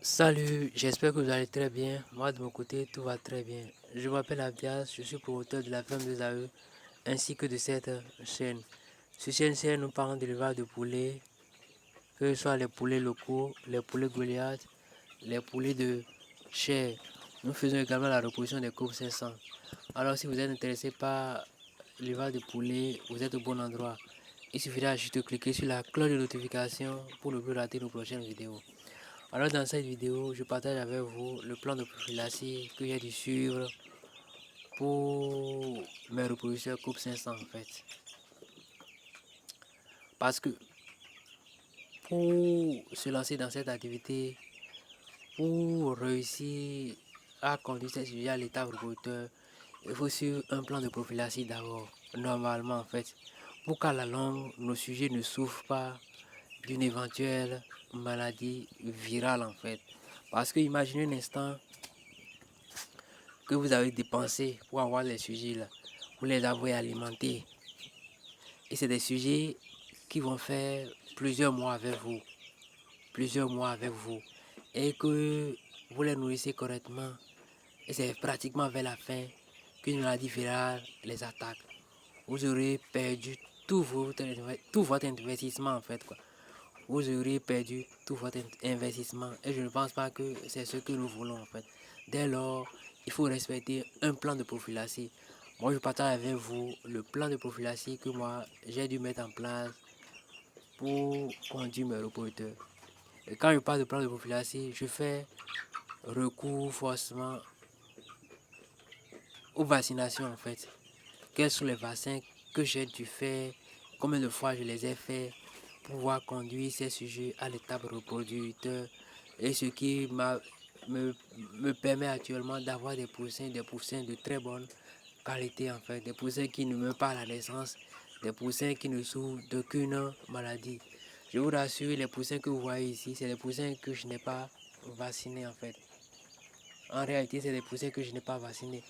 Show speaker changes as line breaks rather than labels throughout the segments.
Salut, j'espère que vous allez très bien. Moi, de mon côté, tout va très bien. Je m'appelle Abdias, je suis promoteur de la ferme des AE ainsi que de cette chaîne. Sur cette chaîne, nous parlons d'élevage de poulets, que ce soit les poulets locaux, les poulets Goliath, les poulets de chair. Nous faisons également la reproduction des coupes 500. Alors, si vous êtes intéressé par l'élevage de poulets, vous êtes au bon endroit. Il suffira juste de cliquer sur la cloche de notification pour ne plus rater nos prochaines vidéos. Alors dans cette vidéo, je partage avec vous le plan de prophylaxie que j'ai dû suivre pour mes reproducteurs Coupe 500 en fait. Parce que pour se lancer dans cette activité, pour réussir à conduire ces sujets à l'état reproducteur, il faut suivre un plan de prophylaxie d'abord, normalement en fait, pour qu'à la longue, nos sujets ne souffrent pas d'une éventuelle maladie virale en fait. Parce que imaginez un instant que vous avez dépensé pour avoir les sujets là, vous les avez alimentés. Et c'est des sujets qui vont faire plusieurs mois avec vous, plusieurs mois avec vous, et que vous les nourrissez correctement. Et c'est pratiquement vers la fin qu'une maladie virale les attaque. Vous aurez perdu tout votre investissement en fait, quoi. Vous aurez perdu tout votre investissement et je ne pense pas que c'est ce que nous voulons en fait. Dès lors, il faut respecter un plan de prophylaxie. Moi, je partage avec vous le plan de prophylaxie que moi, j'ai dû mettre en place pour conduire mes reporters. Et quand je parle de plan de prophylaxie, je fais recours forcément aux vaccinations en fait. Quels sont les vaccins que j'ai dû faire, combien de fois je les ai faits pour pouvoir conduire ces sujets à l'étape reproducteur et ce qui me permet actuellement d'avoir des poussins de très bonne qualité en fait, des poussins qui ne meurent pas à la naissance, des poussins qui ne souffrent d'aucune maladie. Je vous rassure, les poussins que vous voyez ici, c'est des poussins que je n'ai pas vaccinés en fait. En réalité, c'est des poussins que je n'ai pas vaccinés.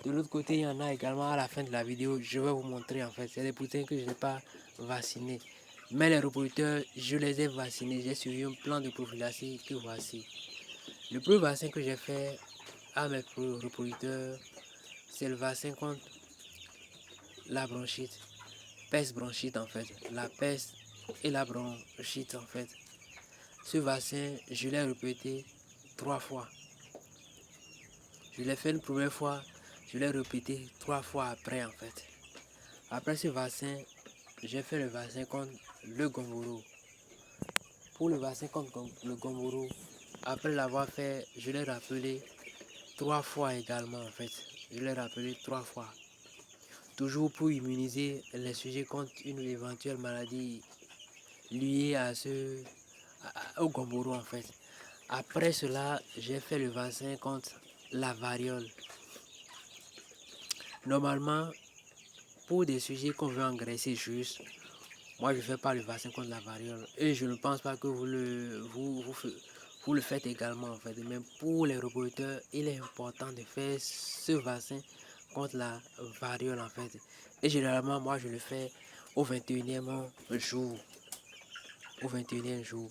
De l'autre côté, il y en a également à la fin de la vidéo. Je vais vous montrer en fait. C'est des poussins que je n'ai pas vaccinés. Mais les reproducteurs, je les ai vaccinés. J'ai suivi un plan de prophylaxie que voici. Le premier vaccin que j'ai fait à mes reproducteurs, c'est le vaccin contre la bronchite. Peste bronchite en fait. La peste et la bronchite en fait. Ce vaccin, je l'ai répété 3 fois. Je l'ai fait une première fois, je l'ai répété 3 fois après en fait. Après ce vaccin, j'ai fait le vaccin contre le gomboro. Pour le vaccin contre le gomboro, après l'avoir fait, je l'ai rappelé 3 fois également en fait. Je l'ai rappelé 3 fois. Toujours pour immuniser les sujets contre une éventuelle maladie liée au gomboro en fait. Après cela, j'ai fait le vaccin contre la variole. Normalement, pour des sujets qu'on veut engraisser juste, moi je ne fais pas le vaccin contre la variole. Et je ne pense pas que vous le faites également en fait. Mais pour les reproducteurs, il est important de faire ce vaccin contre la variole en fait. Et généralement, moi je le fais au 21e jour. Au 21e jour.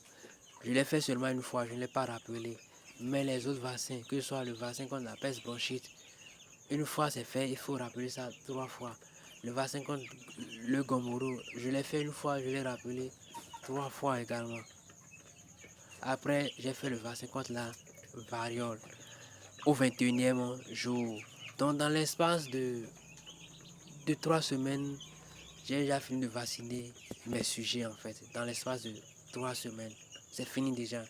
Je l'ai fait seulement une fois, je ne l'ai pas rappelé. Mais les autres vaccins, que ce soit le vaccin contre la peste bronchite, une fois c'est fait, il faut rappeler ça 3 fois. Le vaccin contre le gomboro, je l'ai fait une fois, je l'ai rappelé 3 fois également. Après, j'ai fait le vaccin contre la variole au 21e jour. Donc, dans l'espace de 3 semaines, j'ai déjà fini de vacciner mes sujets en fait. Dans l'espace de 3 semaines, c'est fini déjà.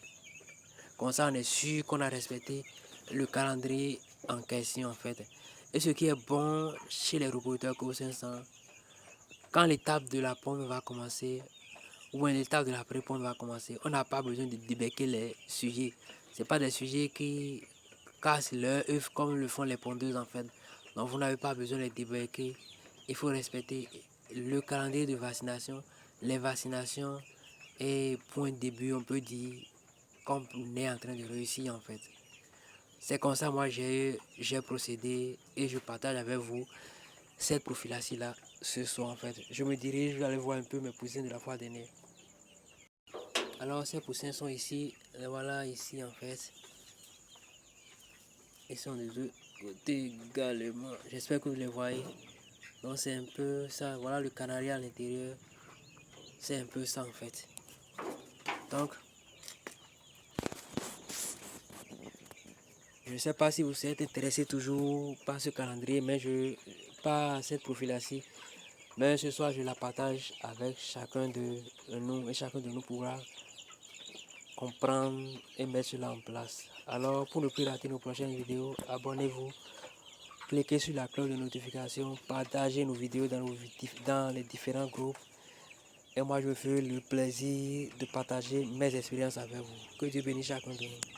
Comme ça, on est sûr qu'on a respecté le calendrier en question en fait. Et ce qui est bon chez les reproducteurs co 500, quand l'étape de la pomme va commencer, ou l'étape de la pré-pomme va commencer, on n'a pas besoin de débecquer les sujets. Ce pas des sujets qui cassent leur œuf comme le font les pondeuses en fait. Donc vous n'avez pas besoin de les débecquer. Il faut respecter le calendrier de vaccination. Les vaccinations et point de début, on peut dire qu'on est en train de réussir en fait. C'est comme ça, moi, j'ai procédé et je partage avec vous cette prophylaxie-là ce soir, en fait. Je me dirige, je vais aller voir un peu mes cousines de la fois dernière. Alors ces poussins sont ici, et voilà ici en fait. Ils sont des deux côtés également. J'espère que vous les voyez. Donc c'est un peu ça. Voilà le canari à l'intérieur. C'est un peu ça en fait. Donc je ne sais pas si vous êtes intéressé toujours par ce calendrier, mais pas cette prophylaxie. Mais ce soir je la partage avec chacun de nous et chacun de nous pourra comprendre et mettre cela en place. Alors pour ne plus rater nos prochaines vidéos, abonnez-vous, cliquez sur la cloche de notification, partagez nos vidéos dans les différents groupes. Et moi je me ferai le plaisir de partager mes expériences avec vous. Que Dieu bénisse chacun de nous.